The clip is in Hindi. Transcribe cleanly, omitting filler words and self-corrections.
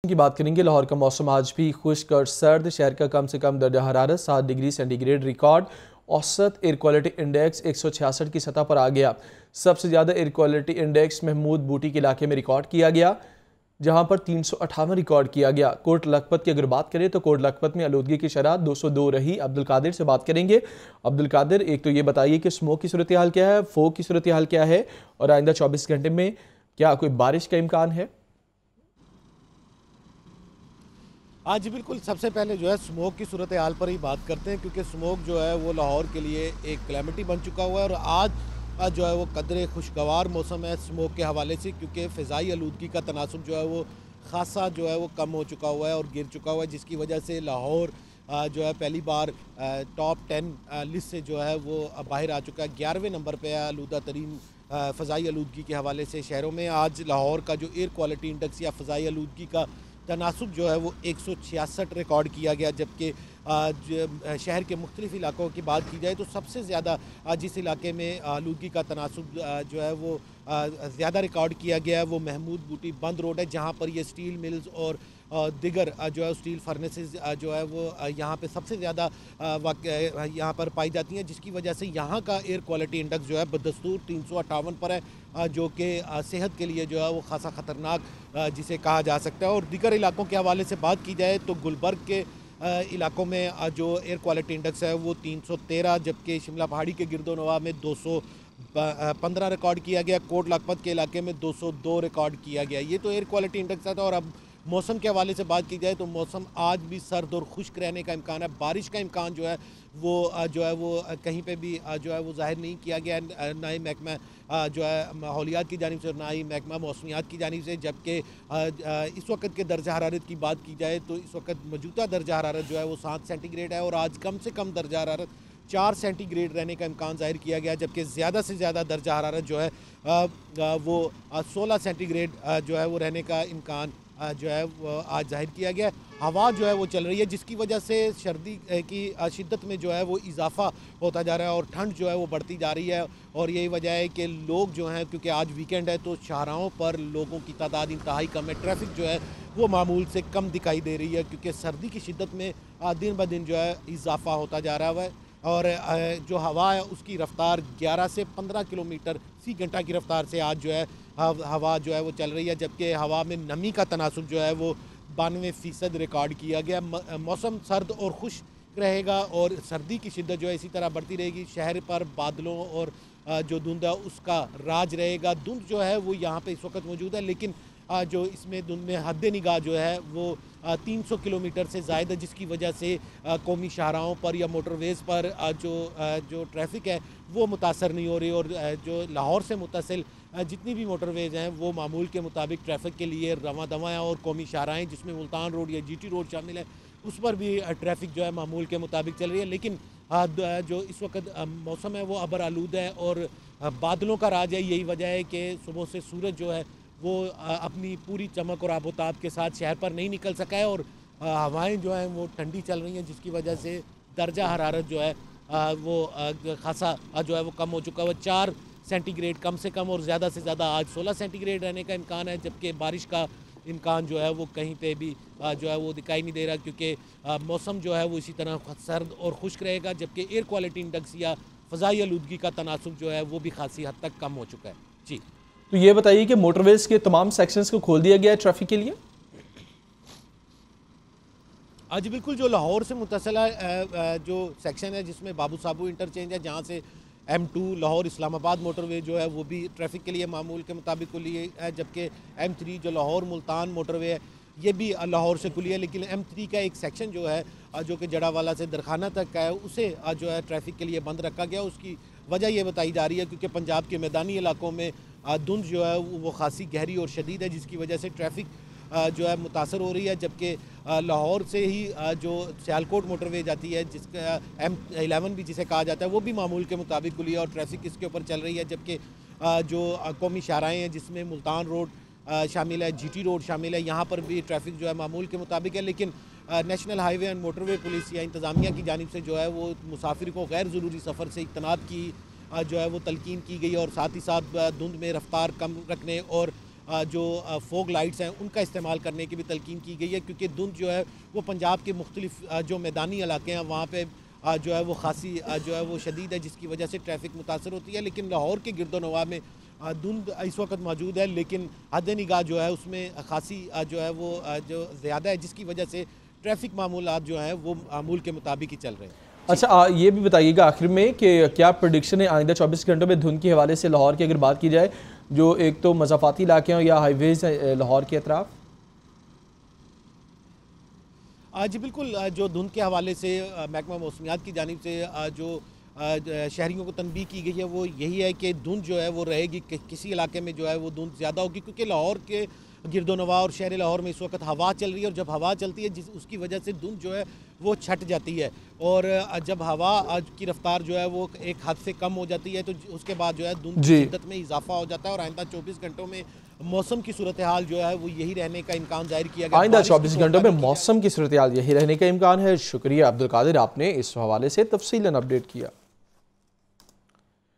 की बात करेंगे। लाहौर का मौसम आज भी खुश्क और सर्द। शहर का कम से कम दर्जा हरारत 7 डिग्री सेंटीग्रेड रिकॉर्ड। औसत एयर क्वालिटी इंडेक्स 166 की सतह पर आ गया। सबसे ज़्यादा एयर क्वालिटी इंडेक्स महमूद बूटी के इलाके में रिकॉर्ड किया गया, जहां पर 358 रिकॉर्ड किया गया। कोट लखपत की अगर बात करें तो कोट लखपत में आलूदगी की शरह 202 रही। अब्दुल कादिर से बात करेंगे। अब्दुल कादिर, एक तो ये बताइए कि स्मोक की सूरत हाल क्या है, फोग की सूरत हाल क्या है, और आइंदा 24 घंटे में क्या कोई बारिश का इम्कान है? आज बिल्कुल सबसे पहले जो है स्मोक की सूरत हाल पर ही बात करते हैं, क्योंकि स्मोक जो है वो लाहौर के लिए एक कैलेमिटी बन चुका हुआ है। और आज जो है वो कदरे खुशगवार मौसम है स्मोक के हवाले से, क्योंकि फ़िज़ाई आलूदगी का तनासुब जो है वो ख़ासा जो है वो कम हो चुका हुआ है और गिर चुका हुआ है, जिसकी वजह से लाहौर जो है पहली बार टॉप 10 लिस्ट से जो है वो बाहर आ चुका है। 11वें नंबर पर है आलूदा तरीन फ़िज़ाई आलूदगी के हवाले से शहरों में। आज लाहौर का जो एयर क्वालिटी इंडेक्स या फ़िज़ाई आलूदगी का तनासुब जो है वो 166 रिकॉर्ड किया गया, जबकि शहर के मुख्तलिफ इलाकों की बात की जाए तो सबसे ज़्यादा जिस इलाके में आलूदगी का तनासुब जो है वो ज़्यादा रिकॉर्ड किया गया है वो महमूद बूटी बंद रोड है, जहाँ पर ये स्टील मिल्स और दिगर जो है स्टील फर्नेसेस जो है वो यहाँ पे सबसे ज़्यादा यहाँ पर पाई जाती हैं, जिसकी वजह से यहाँ का एयर क्वालिटी इंडेक्स जो है बदस्तूर 358 पर है, जो कि सेहत के लिए जो है वो खासा ख़तरनाक जिसे कहा जा सकता है। और दीगर इलाकों के हवाले से बात की जाए तो गुलबर्ग के इलाकों में जो एयर क्वालिटी इंडेक्स है वो 313, जबकि शिमला पहाड़ी के गिरदोनवा में 215 रिकॉर्ड किया गया। कोट लखपत के इलाके में 202 रिकॉर्ड किया गया। ये तो एयर क्वालिटी इंडेक्स था। और अब मौसम के हवाले से बात की जाए तो मौसम आज भी सर्द और खुश्क रहने का इम्कान है। बारिश का इम्कान जो है वो कहीं पे भी जो है वो ज़ाहिर नहीं किया गया, ना ही महकमा जो है माहौलियात की जानिब से और ना ही महकमा मौसमियात की जानिब से। जबकि इस वक्त के दर्जा हरारत की बात की जाए तो इस वक्त मौजूदा दर्जा हरारत जो है वो 7 सेंटीग्रेड है और आज कम से कम दर्जा हरारत 4 सेंटीग्रेड रहने का इम्कान ज़ाहिर किया गया, जबकि ज़्यादा से ज़्यादा दर्जा हरारत जो है वो 16 सेंटीग्रेड जो है वो रहने का इम्कान जो है वो आज जाहिर किया गया। हवा जो है वो चल रही है, जिसकी वजह से सर्दी की शिद्दत में जो है वो इजाफा होता जा रहा है और ठंड जो है वो बढ़ती जा रही है। और यही वजह है कि लोग जो हैं, क्योंकि आज वीकेंड है तो शाहराहों पर लोगों की तादाद इंतहाई कम है, ट्रैफिक जो है वो मामूल से कम दिखाई दे रही है, क्योंकि सर्दी की शिद्दत में दिन ब दिन जो है इजाफा होता जा रहा है। और जो हवा है उसकी रफ़्तार 11 से 15 किलोमीटर फ़ी घंटा की रफ़्तार से आज जो है हवा जो है वो चल रही है, जबकि हवा में नमी का तनासुब जो है वो 92% रिकॉर्ड किया गया। मौसम सर्द और खुश्क रहेगा और सर्दी की शिद्दत जो है इसी तरह बढ़ती रहेगी। शहर पर बादलों और जो धुंध है उसका राज रहेगा। धुंध जो है वो यहाँ पे इस वक्त मौजूद है, लेकिन जो इसमें धुंध में हद निगाह जो है वो 300 किलोमीटर से ज़ायद है, जिसकी वजह से कौमी शाहराहों पर या मोटरवेज़ पर जो ट्रैफिक है वो मुतासर नहीं हो रही। और जो लाहौर से मुतसिल जितनी भी मोटरवेज़ हैं वो मामूल के मुताबिक ट्रैफिक के लिए रवां दवां हैं। और कौमी शाहराहें जिसमें मुल्तान रोड या GT रोड शामिल है उस पर भी ट्रैफिक जो है मामूल के मुताबिक चल रही है। लेकिन जो इस वक्त मौसम है वो अबर आलूद है और बादलों का राज है। यही वजह है कि सुबह से सूरज जो है वो अपनी पूरी चमक और आबोताब के साथ शहर पर नहीं निकल सका है और हवाएं जो हैं वो ठंडी चल रही हैं, जिसकी वजह से दर्जा हरारत जो है वो खासा जो है वो कम हो चुका है। 4 सेंटीग्रेड कम से कम और ज़्यादा से ज़्यादा आज 16 सेंटीग्रेड रहने का इम्कान है, जबकि बारिश का इम्कान जो है वो कहीं पे भी जो है वो दिखाई नहीं दे रहा, क्योंकि मौसम जो है वो इसी तरह सर्द और खुश्क रहेगा। जबकि एयर क्वालिटी इंडेक्स या फ़िज़ाई आलूदगी का तनासुब जो है वो भी खासी हद तक कम हो चुका है। जी, तो ये बताइए कि मोटरवेज के तमाम सेक्शंस को खोल दिया गया है ट्रैफिक के लिए? आज बिल्कुल जो लाहौर से मुतसिला जो सेक्शन है जिसमें बाबू साबू इंटरचेंज है, जहाँ से M2 लाहौर इस्लामाबाद मोटरवे जो है वो भी ट्रैफिक के लिए मामूल के मुताबिक खुली है, जबकि M3 जो लाहौर मुल्तान मोटरवे है ये भी लाहौर से खुली है। लेकिन M3 का एक सेक्शन जो है जो कि जड़ावाला से दरखाना तक का है उसे जो है ट्रैफिक के लिए बंद रखा गया। उसकी वजह ये बताई जा रही है क्योंकि पंजाब के मैदानी इलाकों में धुंध जो है वो खासी गहरी और शदीद है, जिसकी वजह से ट्रैफिक जो है मुतासर हो रही है। जबकि लाहौर से ही जो सियालकोट मोटरवे जाती है जिसका M11 भी जिसे कहा जाता है वो भी मामूल के मुताबिक खुली है और ट्रैफिक इसके ऊपर चल रही है। जबकि जो कौमी शाहराहें हैं जिसमें मुल्तान रोड शामिल है, GT रोड शामिल है, यहाँ पर भी ट्रैफिक जो है मामूल के मुताबिक है। लेकिन national highway and motorway police या इंतज़ामिया की जानिब से जो है वो मुसाफिर को गैर ज़रूरी सफ़र से इज्तनाब की जो है वो तलकीन की गई और साथ ही साथ धुंध में रफ्तार कम रखने और जो फोग लाइट्स हैं उनका इस्तेमाल करने की भी तलकीन की गई है, क्योंकि धुंध जो है वो पंजाब के मुख्तलिफ जो मैदानी इलाके हैं वहाँ पे जो है वो खासी जो है वो शदीद है, जिसकी वजह से ट्रैफिक मुतासर होती है। लेकिन लाहौर के गिरदोनवा में धुंध इस वक्त मौजूद है, लेकिन हद निगाह जो है उसमें खासी जो है वो जो ज़्यादा है, जिसकी वजह से ट्रैफिक मामूलात जो हैं वो मामूल के मुताबिक ही चल रहे हैं। अच्छा, ये भी बताइएगा आखिर में कि क्या प्रेडिक्शन है आइंदा 24 घंटों में धुंध के हवाले से लाहौर की अगर बात की जाए, जो एक तो मज़ाफ़ाती इलाके हैं या हाईवेज़ लाहौर के अतराफ़? जी बिल्कुल, जो धुंध के हवाले से महकमा मौसमियात की जानिब से जो शहरियों को तनबीह की गई है वो यही है कि धुंध जो है वो रहेगी, किसी इलाके में जो है वो धुंध ज़्यादा होगी, क्योंकि लाहौर के गिरदोनवा और शहर लाहौर में इस वक्त हवा चल रही है, और जब हवा चलती है उसकी वजह से धुंध जो है वो छट जाती है, और जब हवा की रफ्तार जो है वो एक हद से कम हो जाती है तो उसके बाद जो है धुंध की शिद्दत में इजाफा हो जाता है। और आइंदा 24 घंटों में मौसम की सूरत हाल जो है वो यही रहने का इम्कान जाहिर किया गया। आइंदा 24 घंटों में मौसम की सूरत हाल यही रहने का इम्कान है। शुक्रिया अब्दुल कादिर, आपने इस हवाले से तफसीलन अपडेट किया।